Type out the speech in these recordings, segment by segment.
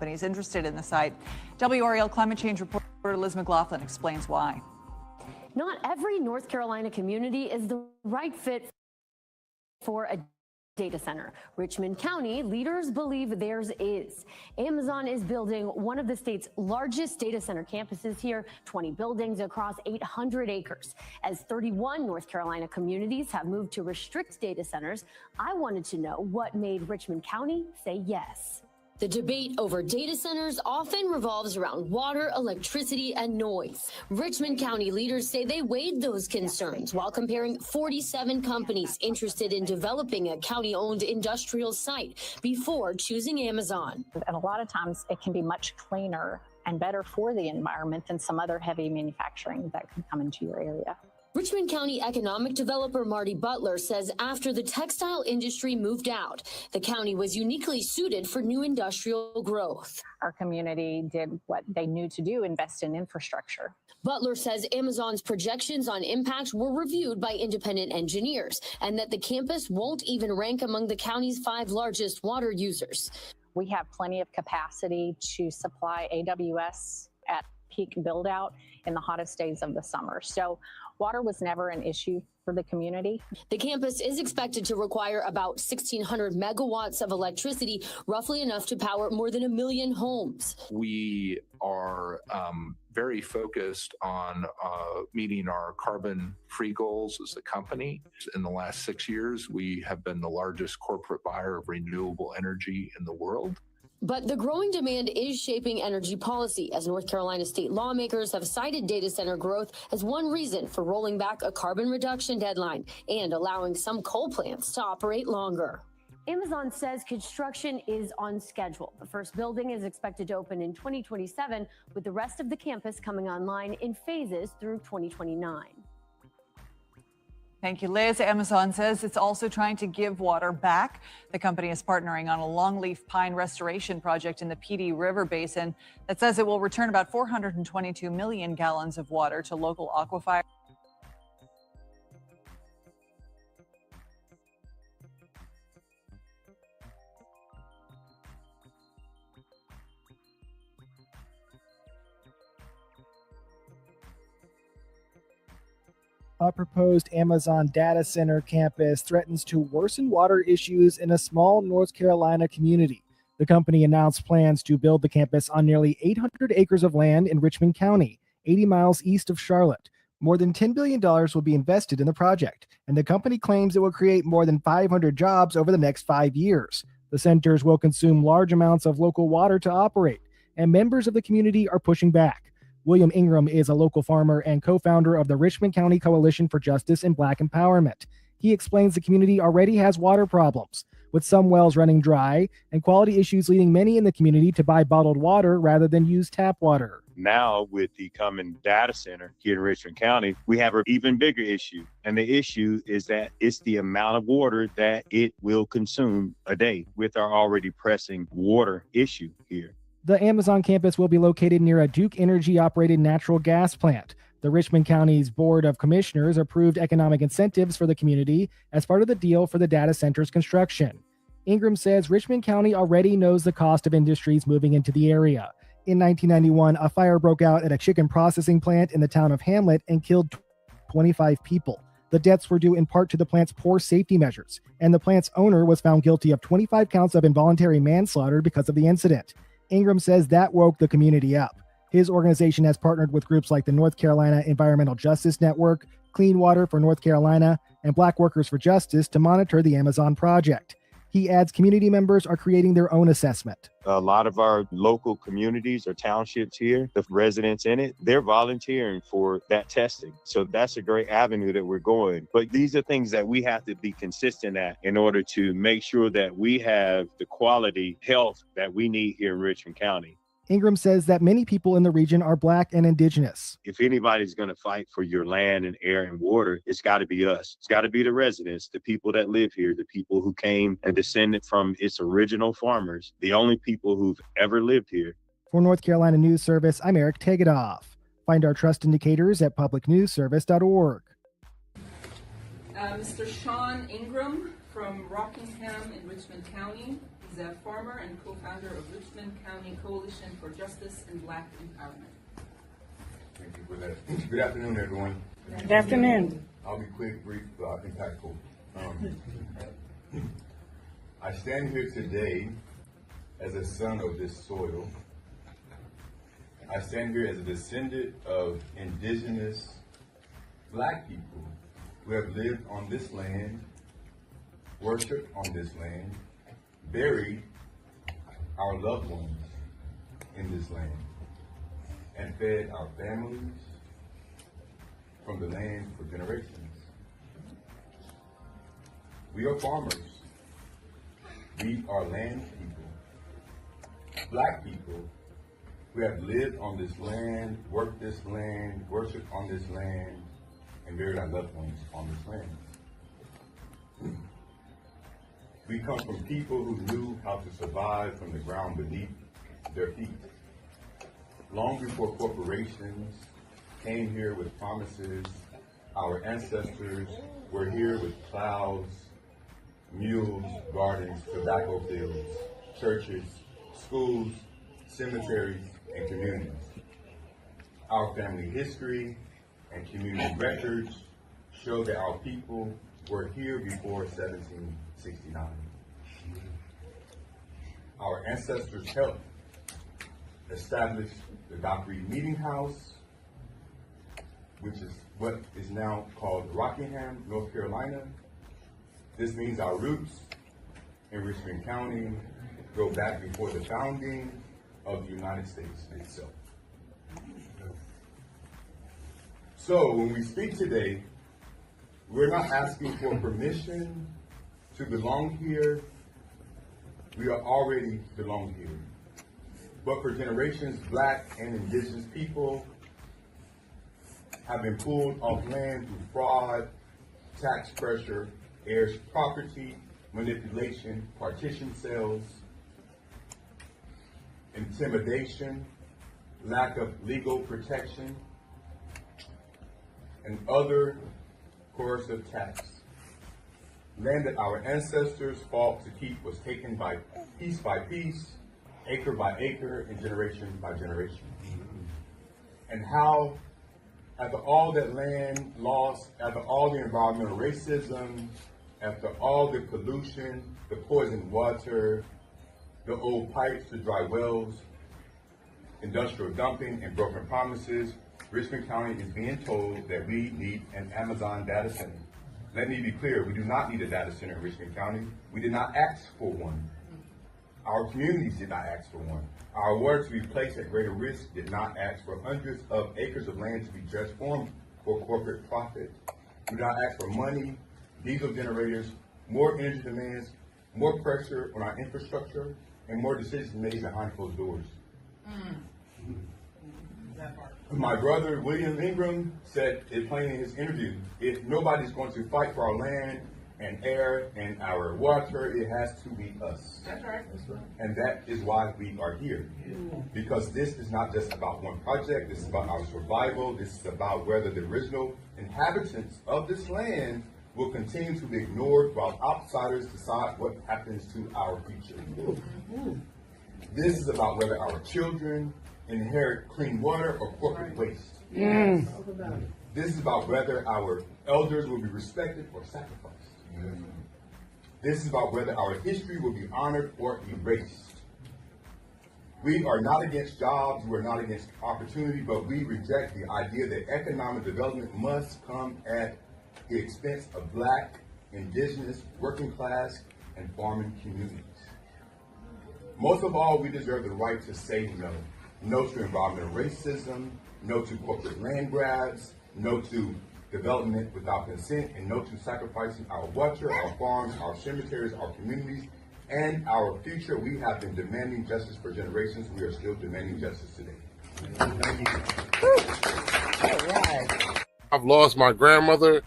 companies interested in the site. WRAL climate change reporter Liz McLaughlin explains why. Not every North Carolina community is the right fit for a data center. Richmond County leaders believe theirs is. Amazon is building one of the state's largest data center campuses here, 20 buildings across 800 acres. As 31 North Carolina communities have moved to restrict data centers, I wanted to know what made Richmond County say yes. The debate over data centers often revolves around water, electricity, and noise. Richmond County leaders say they weighed those concerns while comparing 47 companies interested in developing a county-owned industrial site before choosing Amazon. And a lot of times it can be much cleaner and better for the environment than some other heavy manufacturing that could come into your area. Richmond County economic developer Marty Butler says after the textile industry moved out, the county was uniquely suited for new industrial growth. Our community did what they knew to do, invest in infrastructure. Butler says Amazon's projections on impact were reviewed by independent engineers and that the campus won't even rank among the county's 5 largest water users. We have plenty of capacity to supply AWS at peak build out in the hottest days of the summer. So water was never an issue for the community. The campus is expected to require about 1,600 megawatts of electricity, roughly enough to power more than 1 million homes. We are very focused on meeting our carbon-free goals as a company. In the last 6 years, we have been the largest corporate buyer of renewable energy in the world. But the growing demand is shaping energy policy, as North Carolina state lawmakers have cited data center growth as one reason for rolling back a carbon reduction deadline and allowing some coal plants to operate longer. Amazon says construction is on schedule. The first building is expected to open in 2027, with the rest of the campus coming online in phases through 2029. Thank you, Liz. Amazon says it's also trying to give water back. The company is partnering on a longleaf pine restoration project in the PD River Basin that says it will return about 422 million gallons of water to local aquifers. A proposed Amazon data center campus threatens to worsen water issues in a small North Carolina community. The company announced plans to build the campus on nearly 800 acres of land in Richmond County, 80 miles east of Charlotte. More than $10 billion will be invested in the project, and the company claims it will create more than 500 jobs over the next 5 years. The centers will consume large amounts of local water to operate, and members of the community are pushing back. William Ingram is a local farmer and co-founder of the Richmond County Coalition for Justice and Black Empowerment. He explains the community already has water problems, with some wells running dry and quality issues leading many in the community to buy bottled water rather than use tap water. Now, with the coming data center here in Richmond County, we have an even bigger issue. And the issue is that it's the amount of water that it will consume a day with our already pressing water issue here. The Amazon campus will be located near a Duke Energy-operated natural gas plant. The Richmond County's Board of Commissioners approved economic incentives for the community as part of the deal for the data center's construction. Ingram says Richmond County already knows the cost of industries moving into the area. In 1991, a fire broke out at a chicken processing plant in the town of Hamlet and killed 25 people. The deaths were due in part to the plant's poor safety measures, and the plant's owner was found guilty of 25 counts of involuntary manslaughter because of the incident. Ingram says that woke the community up. His organization has partnered with groups like the North Carolina Environmental Justice Network, Clean Water for North Carolina, and Black Workers for Justice to monitor the Amazon project. He adds community members are creating their own assessment. A lot of our local communities or townships here, the residents in it, they're volunteering for that testing. So that's a great avenue that we're going. But these are things that we have to be consistent at in order to make sure that we have the quality health that we need here in Richmond County. Ingram says that many people in the region are Black and Indigenous. If anybody's going to fight for your land and air and water, it's got to be us. It's got to be the residents, the people that live here, the people who came and descended from its original farmers, the only people who've ever lived here. For North Carolina News Service, I'm Eric Tegedoff. Find our trust indicators at publicnewsservice.org. Mr. Sean Ingram from Rockingham in Richmond County. Zev Farmer and co-founder of Richmond County Coalition for Justice and Black Empowerment. Thank you for that. Good afternoon, everyone. Good afternoon. I'll be quick, brief, impactful. I stand here today as a son of this soil. I stand here as a descendant of indigenous Black people who have lived on this land, worshiped on this land, buried our loved ones in this land, and fed our families from the land for generations. We are farmers. We are land people, Black people who have lived on this land, worked this land, worshiped on this land, and buried our loved ones on this land. We come from people who knew how to survive from the ground beneath their feet. Long before corporations came here with promises, our ancestors were here with plows, mules, gardens, tobacco fields, churches, schools, cemeteries, and communities. Our family history and community records show that our people were here before 1769. Our ancestors helped establish the Dock Reed Meeting House, which is what is now called Rockingham, North Carolina. This means our roots in Richmond County go back before the founding of the United States itself. So when we speak today, we're not asking for permission to belong here. We are already belong here. But for generations, Black and indigenous people have been pulled off land through fraud, tax pressure, heirs property, manipulation, partition sales, intimidation, lack of legal protection, and other coercive tax. Land that our ancestors fought to keep was taken by piece, acre by acre, and generation by generation. And how, after all that land lost, after all the environmental racism, after all the pollution, the poisoned water, the old pipes, the dry wells, industrial dumping, and broken promises, Richmond County is being told that we need an Amazon data center. Let me be clear, we do not need a data center in Richmond County. We did not ask for one. Our communities did not ask for one. Our water to be placed at greater risk did not ask for hundreds of acres of land to be transformed for corporate profit. We did not ask for money, diesel generators, more energy demands, more pressure on our infrastructure, and more decisions made behind closed doors. My brother, William Ingram, said it plainly in his interview, if nobody's going to fight for our land and air and our water, it has to be us. That's right. And that is why we are here. Because this is not just about one project, this is about our survival, this is about whether the original inhabitants of this land will continue to be ignored while outsiders decide what happens to our future. This is about whether our children inherit clean water or corporate waste. This is about whether our elders will be respected or sacrificed. This is about whether our history will be honored or erased. We are not against jobs, we are not against opportunity, but we reject the idea that economic development must come at the expense of Black, indigenous, working class, and farming communities. Most of all, we deserve the right to say no. No to environmental racism, no to corporate land grabs, no to development without consent, and no to sacrificing our water, our farms, our cemeteries, our communities, and our future. We have been demanding justice for generations. We are still demanding justice today. Thank you. All right. I've lost my grandmother,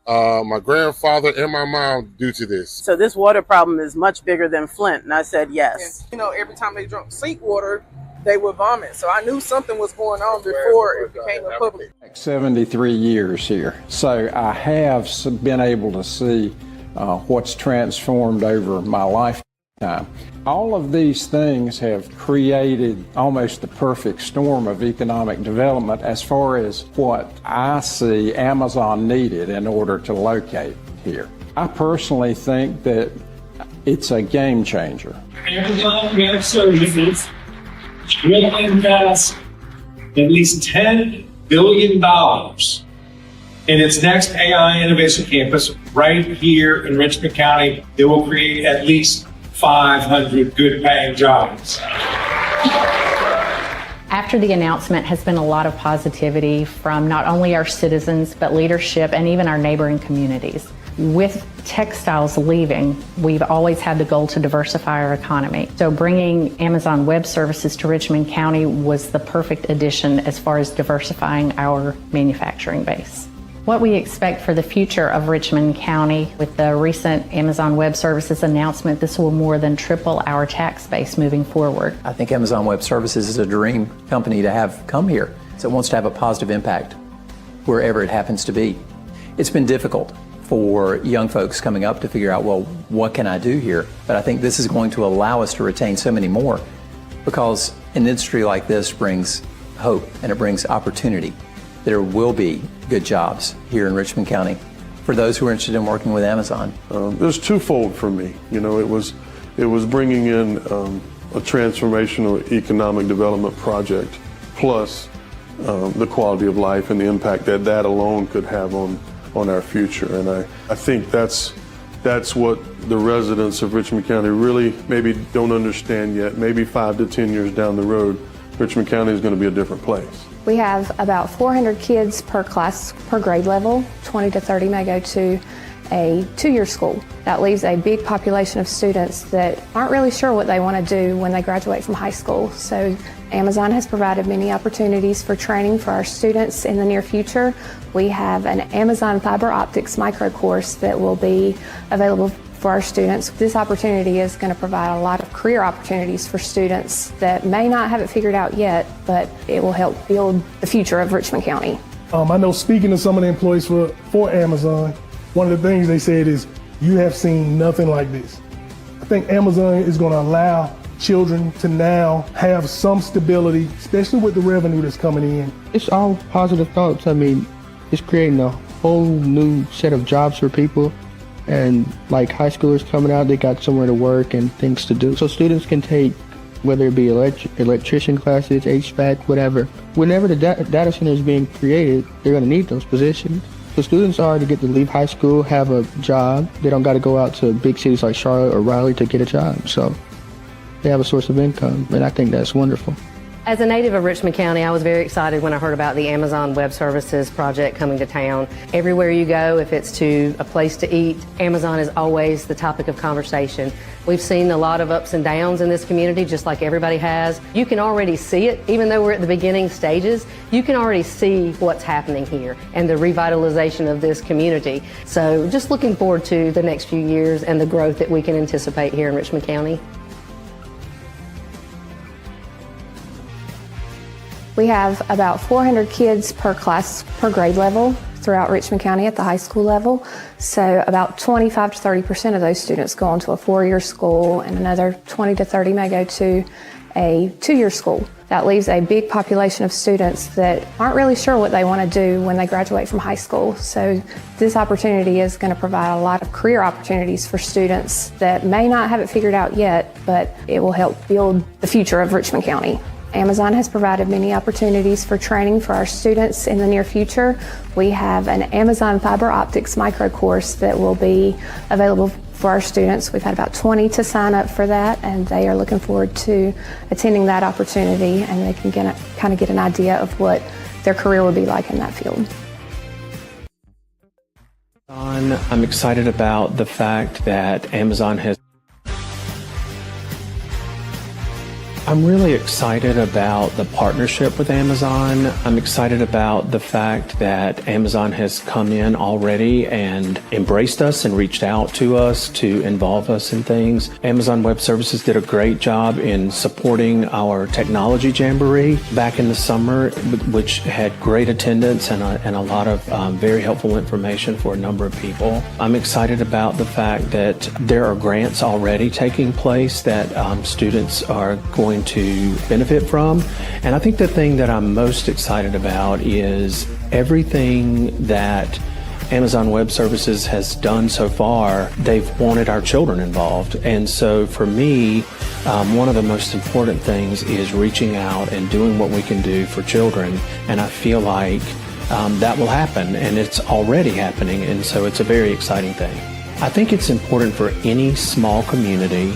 my grandfather, and my mom due to this. So this water problem is much bigger than Flint, and I said yes. You know, every time they drank sink water, they would vomit. So I knew something was going on before it became a public. 73 years here. So I have been able to see what's transformed over my life. time. All of these things have created almost the perfect storm of economic development as far as what I see Amazon needed in order to locate here. I personally think that it's a game changer. Amazon Web Services will invest at least $10 billion in its next AI Innovation Campus right here in Richmond County. It will create at least 500 good-paying jobs. After the announcement has been a lot of positivity from not only our citizens, but leadership and even our neighboring communities. With textiles leaving, we've always had the goal to diversify our economy. So bringing Amazon Web Services to Richmond County was the perfect addition as far as diversifying our manufacturing base. What we expect for the future of Richmond County with the recent Amazon Web Services announcement, this will more than triple our tax base moving forward. I think Amazon Web Services is a dream company to have come here. So it wants to have a positive impact wherever it happens to be. It's been difficult for young folks coming up to figure out, well, what can I do here? But I think this is going to allow us to retain so many more, because an industry like this brings hope and it brings opportunity. There will be good jobs here in Richmond County for those who are interested in working with Amazon. It was twofold for me. You know, it was bringing in a transformational economic development project, plus the quality of life and the impact that that alone could have on our future. And I think that's what the residents of Richmond County really maybe don't understand yet. Maybe 5 to 10 years down the road, Richmond County is going to be a different place. We have about 400 kids per class, per grade level. 20 to 30 may go to a 2-year school. That leaves a big population of students that aren't really sure what they want to do when they graduate from high school. So Amazon has provided many opportunities for training for our students in the near future. We have an Amazon fiber optics micro course that will be available for our students. This opportunity is going to provide a lot of career opportunities for students that may not have it figured out yet, but it will help build the future of Richmond County. I know, speaking to some of the employees for Amazon, one of the things they said is, you have seen nothing like this. I think Amazon is going to allow children to now have some stability, especially with the revenue that's coming in. It's all positive thoughts. I mean, it's creating a whole new set of jobs for people. And like high schoolers coming out, they got somewhere to work and things to do. So students can take, whether it be electrician classes, HVAC, whatever. Whenever the data center is being created, they're going to need those positions. So students already get to leave high school, have a job. They don't got to go out to big cities like Charlotte or Raleigh to get a job. So they have a source of income, and I think that's wonderful. As a native of Richmond County, I was very excited when I heard about the Amazon Web Services project coming to town. Everywhere you go, if it's to a place to eat, Amazon is always the topic of conversation. We've seen a lot of ups and downs in this community, just like everybody has. You can already see it, even though we're at the beginning stages, you can already see what's happening here and the revitalization of this community. So just looking forward to the next few years and the growth that we can anticipate here in Richmond County. We have about 400 kids per class, per grade level throughout Richmond County at the high school level. So about 25 to 30% of those students go on to a 4-year school, and another 20 to 30 may go to a 2-year school. That leaves a big population of students that aren't really sure what they want to do when they graduate from high school. So this opportunity is going to provide a lot of career opportunities for students that may not have it figured out yet, but it will help build the future of Richmond County. Amazon has provided many opportunities for training for our students in the near future. We have an Amazon fiber optics micro course that will be available for our students. We've had about 20 to sign up for that, and they are looking forward to attending that opportunity, and they can kind of get an idea of what their career will be like in that field. I'm excited about the fact that Amazon has I'm really excited about the partnership with Amazon. I'm excited about the fact that Amazon has come in already and embraced us and reached out to us to involve us in things. Amazon Web Services did a great job in supporting our technology jamboree back in the summer, which had great attendance and a lot of very helpful information for a number of people. I'm excited about the fact that there are grants already taking place that students are going to benefit from. And I think the thing that I'm most excited about is everything that Amazon Web Services has done so far. They've wanted our children involved. And so for me, one of the most important things is reaching out and doing what we can do for children. And I feel like that will happen, and it's already happening. And so it's a very exciting thing. I think it's important for any small community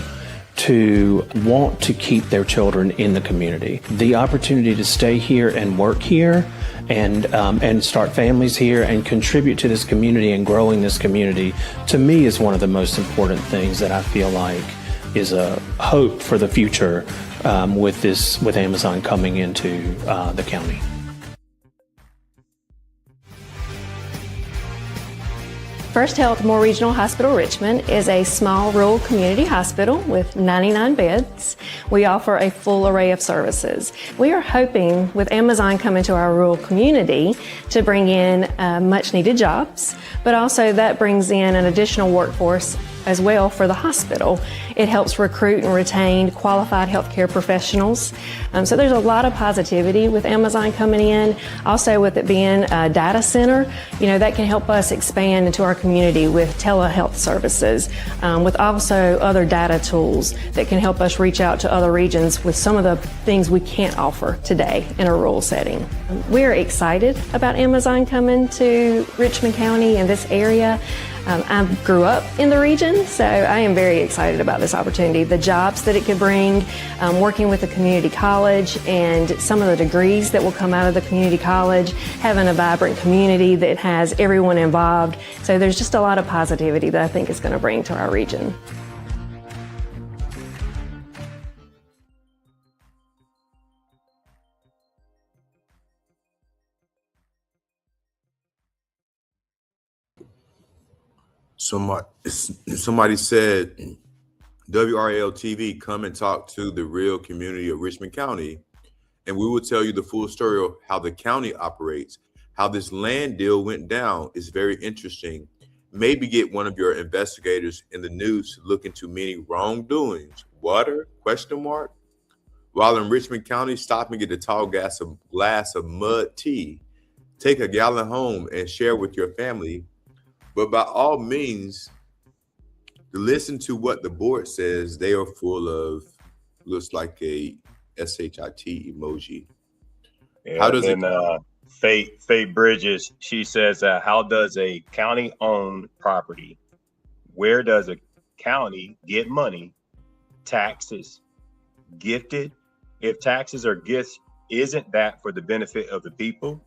to want to keep their children in the community. The opportunity to stay here and work here and start families here and contribute to this community and growing this community, to me, is one of the most important things that I feel like is a hope for the future with Amazon coming into the county. First Health Moore Regional Hospital Richmond is a small rural community hospital with 99 beds. We offer a full array of services. We are hoping with Amazon coming to our rural community to bring in much needed jobs, but also that brings in an additional workforce as well for the hospital. It helps recruit and retain qualified healthcare professionals. So there's a lot of positivity with Amazon coming in. Also with it being a data center, that can help us expand into our community with telehealth services, with also other data tools that can help us reach out to other regions with some of the things we can't offer today in a rural setting. We're excited about Amazon coming to Richmond County and this area. I grew up in the region, so I am very excited about this opportunity. The jobs that it could bring, working with the community college and some of the degrees that will come out of the community college, having a vibrant community that has everyone involved. So there's just a lot of positivity that I think it's going to bring to our region. Somebody said, WRL TV, come and talk to the real community of Richmond County, and we will tell you the full story of how the county operates, how this land deal went down. Is very interesting. Maybe get one of your investigators in the news to look into many wrongdoings. Water? ? While in Richmond County, stop and get a tall glass of mud tea. Take a gallon home and share with your family. But by all means, listen to what the board says. They are full of, looks like a SHIT emoji. Yeah, how does Faye Bridges, she says, how does a county-owned property, where does a county get money, taxes, gifted? If taxes are gifts, isn't that for the benefit of the people?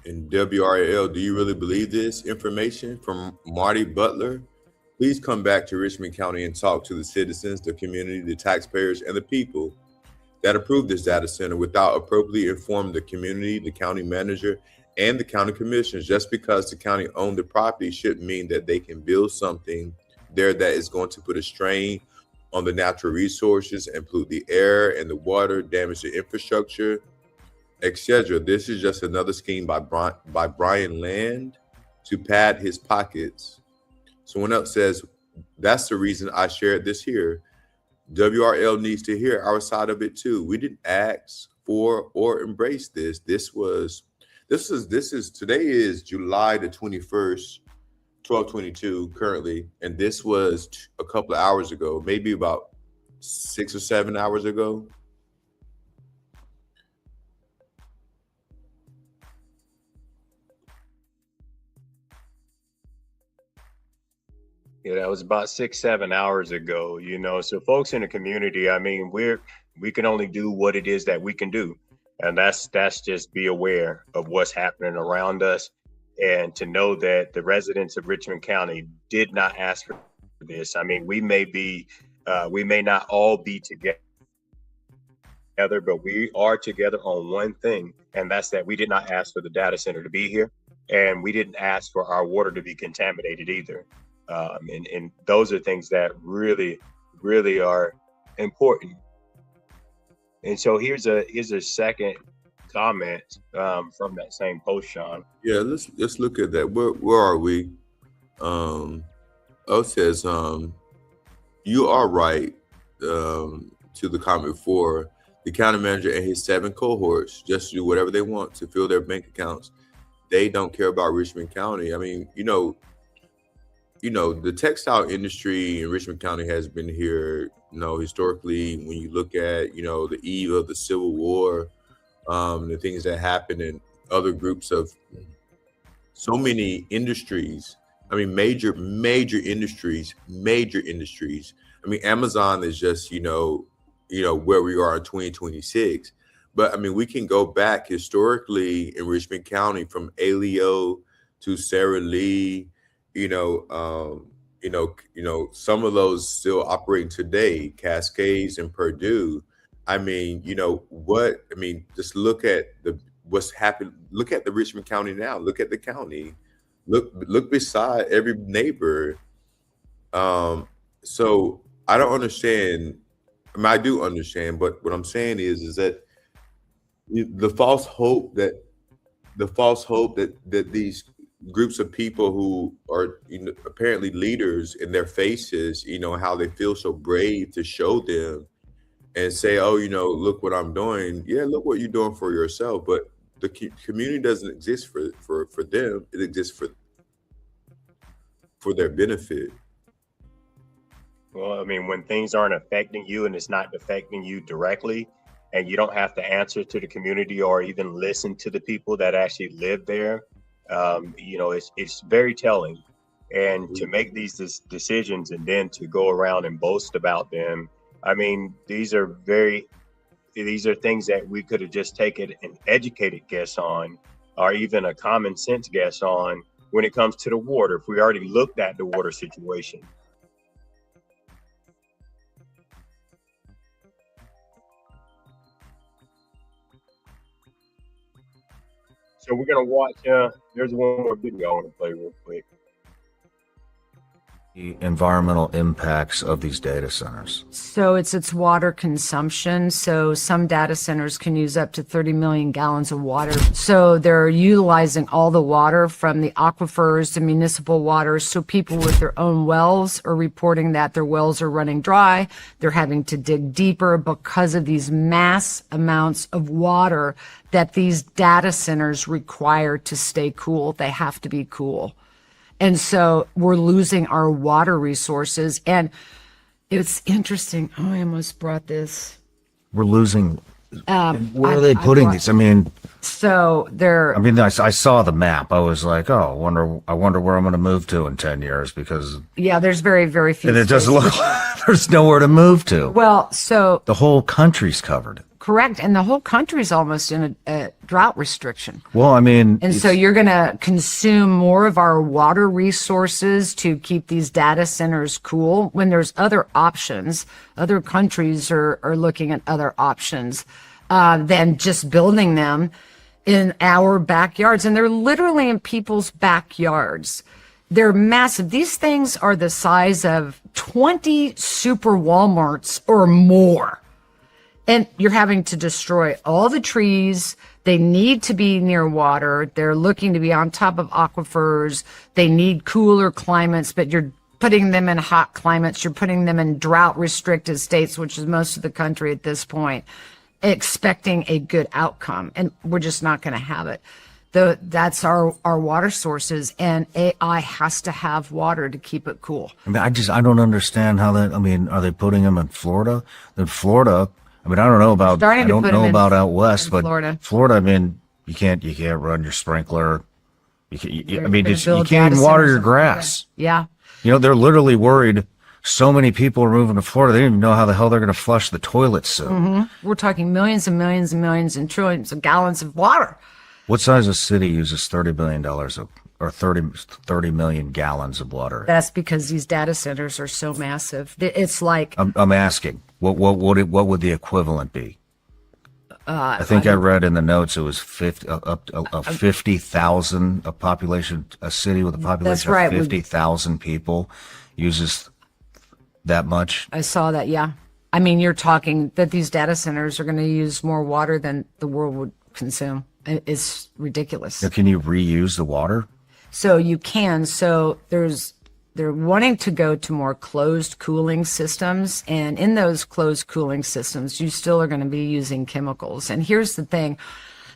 And WRL, do you really believe this information? From Marty Butler, please come back to Richmond County and talk to the citizens, the community, the taxpayers, and the people that approved this data center without appropriately informing the community, the county manager, and the county commissioners. Just because the county owned the property shouldn't mean that they can build something there that is going to put a strain on the natural resources and pollute the air and the water, damage the infrastructure, etc. This is just another scheme by Brian Land to pad his pockets. Someone else says, that's the reason I shared this here. WRL needs to hear our side of it too. We didn't ask for or embrace this. Today is July the 21st, 12:22 currently, and this was a couple of hours ago, maybe about 6 or 7 hours ago. Yeah, that was about 6-7 hours ago, so folks in the community, I mean, we can only do what it is that we can do. And that's just be aware of what's happening around us. And to know that the residents of Richmond County did not ask for this. I mean, we may not all be together, but we are together on one thing, and that's that we did not ask for the data center to be here, and we didn't ask for our water to be contaminated either. And those are things that really, really are important. And so here's a second comment from that same post, Sean. Yeah, let's look at that. Where are we? O says, you are right. To the comment before, the county manager and his 7 cohorts just do whatever they want to fill their bank accounts. They don't care about Richmond County. I mean, you know, the textile industry in Richmond County has been here, historically. When you look at, the eve of the Civil War, the things that happened in other groups of so many industries. I mean, major industries. I mean, Amazon is just, where we are in 2026. But I mean, we can go back historically in Richmond County from Aleo to Sarah Lee, some of those still operating today, Cascades and Purdue. I mean, just look at what's happened. Look at the Richmond County now. Look at the county. Look beside every neighbor. So I don't understand. I mean, I do understand, but what I'm saying is that the false hope that these groups of people who are apparently leaders in their faces, how they feel so brave to show them and say, oh, look what I'm doing. Yeah, look what you're doing for yourself. But the community doesn't exist for them. It exists for their benefit. Well, I mean, when things aren't affecting you and it's not affecting you directly, and you don't have to answer to the community or even listen to the people that actually live there, it's very telling. And to make these decisions and then to go around and boast about them, I mean, these are things that we could have just taken an educated guess on, or even a common sense guess on when it comes to the water, if we already looked at the water situation. So we're going to watch, there's one more video I want to play real quick. The environmental impacts of these data centers. So it's water consumption. So some data centers can use up to 30 million gallons of water. So they're utilizing all the water from the aquifers to municipal water. So people with their own wells are reporting that their wells are running dry. They're having to dig deeper because of these mass amounts of water that these data centers require to stay cool. They have to be cool. And so we're losing our water resources. And it's interesting. Oh, I almost brought this. We're losing. Where are they putting these? I mean, so they're. I mean, I saw the map. I was like, oh, I wonder where I'm going to move to in 10 years because. Yeah, there's very, very few. And it doesn't look like there's nowhere to move to. Well, so. The whole country's covered. Correct. And the whole country's almost in a drought restriction. Well, I mean. And so you're going to consume more of our water resources to keep these data centers cool when there's other options. Other countries are looking at other options than just building them in our backyards. And they're literally in people's backyards. They're massive. These things are the size of 20 super Walmarts or more. And you're having to destroy all the trees. They need to be near water. They're looking to be on top of aquifers. They need cooler climates, but you're putting them in hot climates. You're putting them in drought restricted states, which is most of the country at this point, expecting a good outcome. And we're just not going to have it. That's our water sources, and AI has to have water to keep it cool. I mean, I don't understand how that, I mean, are they putting them in Florida? In Florida, I mean, I don't know about out west, but Florida, I mean, you can't run your sprinkler. You can't even water your grass. Yeah. They're literally worried. So many people are moving to Florida. They don't even know how the hell they're going to flush the toilets soon. Mm-hmm. We're talking millions and millions and millions and trillions of gallons of water. What size of city uses $30 billion of or 30 million gallons of water. That's because these data centers are so massive. It's like I'm asking, what would the equivalent be? I think I read in the notes it was 50,000 a population, a city with a population of 50,000 people uses that much. I saw that, yeah. I mean, you're talking that these data centers are going to use more water than the world would consume. It's ridiculous. Now, can you reuse the water? So you can. So they're wanting to go to more closed cooling systems. And in those closed cooling systems, you still are going to be using chemicals. And here's the thing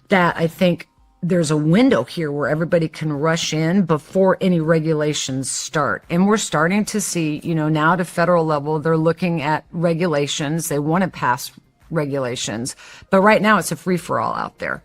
that I think there's a window here where everybody can rush in before any regulations start. And we're starting to see, now at a federal level, they're looking at regulations. They want to pass regulations. But right now it's a free-for-all out there.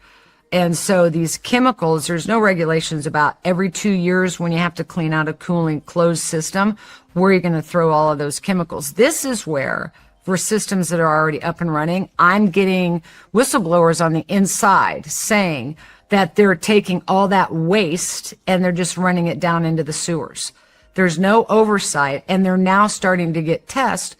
And so these chemicals, there's no regulations about every 2 years when you have to clean out a cooling closed system, where you're going to throw all of those chemicals. This is where, for systems that are already up and running, I'm getting whistleblowers on the inside saying that they're taking all that waste and they're just running it down into the sewers. There's no oversight, and they're now starting to get tests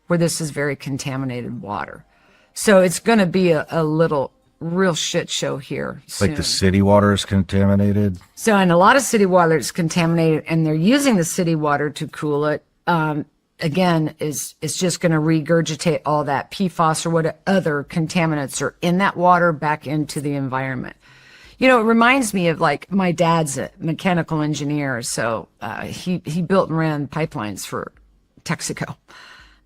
where this is very contaminated water. So it's going to be a little real shit show here soon. Like the city water is contaminated? So, and a lot of city water is contaminated, and they're using the city water to cool it. Again, it's just going to regurgitate all that PFAS or what other contaminants are in that water back into the environment. It reminds me of, like, my dad's a mechanical engineer, so he built and ran pipelines for Texaco.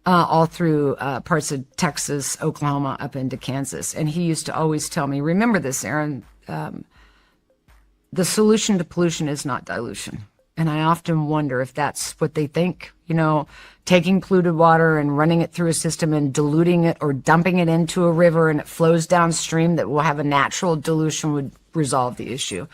All through parts of Texas, Oklahoma, up into Kansas. And he used to always tell me, remember this, Aaron, the solution to pollution is not dilution. And I often wonder if that's what they think, taking polluted water and running it through a system and diluting it or dumping it into a river and it flows downstream that will have a natural dilution would resolve the issue.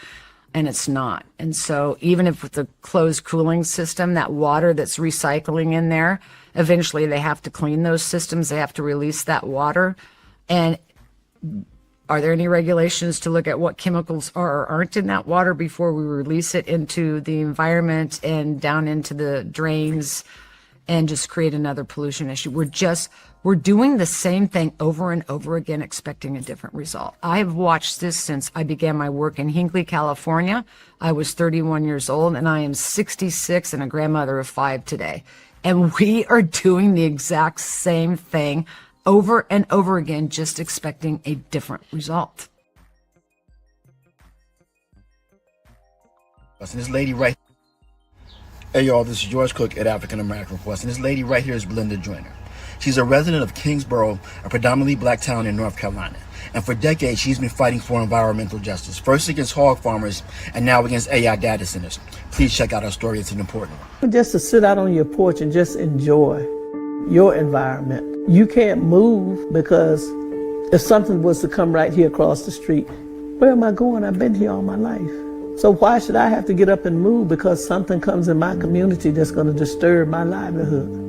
And it's not. And so even if with the closed cooling system, that water that's recycling in there, eventually they have to clean those systems. They have to release that water. And are there any regulations to look at what chemicals are or aren't in that water before we release it into the environment and down into the drains and just create another pollution issue? We're doing the same thing over and over again, expecting a different result. I've watched this since I began my work in Hinckley, California. I was 31 years old, and I am 66 and a grandmother of 5 today. And we are doing the exact same thing over and over again, just expecting a different result. And this lady right, hey y'all, this is George Cook at African American Request, and this lady right here is Belinda Joyner. She's a resident of Kingsborough, a predominantly black town in North Carolina. And for decades, she's been fighting for environmental justice, first against hog farmers and now against AI data centers. Please check out our story. It's an important one. Just to sit out on your porch and just enjoy your environment. You can't move because if something was to come right here across the street, where am I going? I've been here all my life. So why should I have to get up and move because something comes in my community that's going to disturb my livelihood?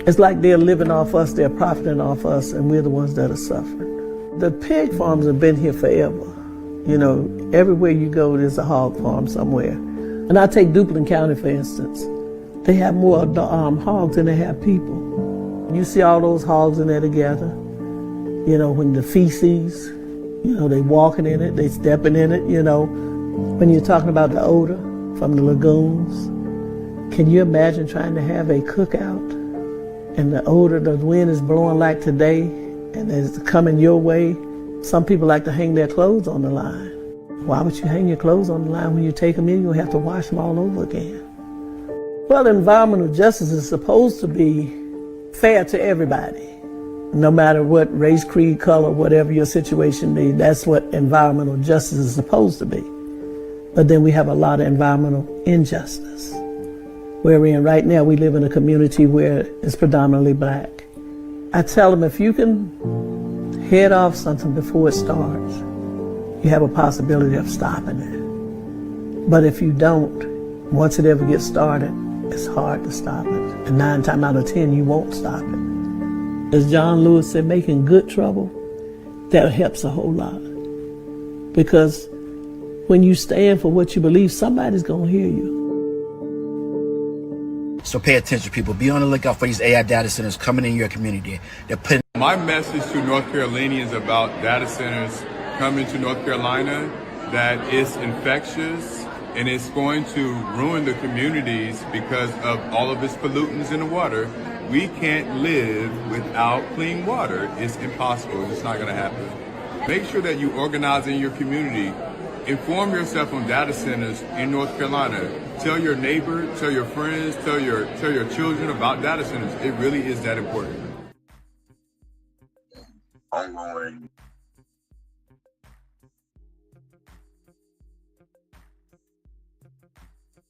It's like they're living off us, they're profiting off us, and we're the ones that are suffering. The pig farms have been here forever. Everywhere you go, there's a hog farm somewhere. And I take Duplin County, for instance. They have more hogs than they have people. You see all those hogs in there together. When the feces, they walking in it, they stepping in it, When you're talking about the odor from the lagoons, can you imagine trying to have a cookout and the odor, the wind is blowing like today and it's coming your way? Some people like to hang their clothes on the line. Why would you hang your clothes on the line when you take them in? You'll have to wash them all over again. Well, environmental justice is supposed to be fair to everybody, no matter what race, creed, color, whatever your situation may be. That's what environmental justice is supposed to be. But then we have a lot of environmental injustice. Where we're in right now, we live in a community where it's predominantly black. I tell them, if you can head off something before it starts, you have a possibility of stopping it. But if you don't, once it ever gets started, it's hard to stop it. And 9 times out of 10, you won't stop it. As John Lewis said, making good trouble, that helps a whole lot. Because When you stand for what you believe, somebody's going to hear you. So pay attention, people. Be on the lookout for these AI data centers coming in your community. They're putting. My message to North Carolinians about data centers coming to North Carolina, that it's infectious and it's going to ruin the communities because of all of its pollutants in the water. We can't live without clean water. It's impossible. It's not going to happen. Make sure that you organize in your community. Inform yourself on data centers in North Carolina. Tell your neighbor, tell your friends, tell your children about data centers. It really is that important. Ongoing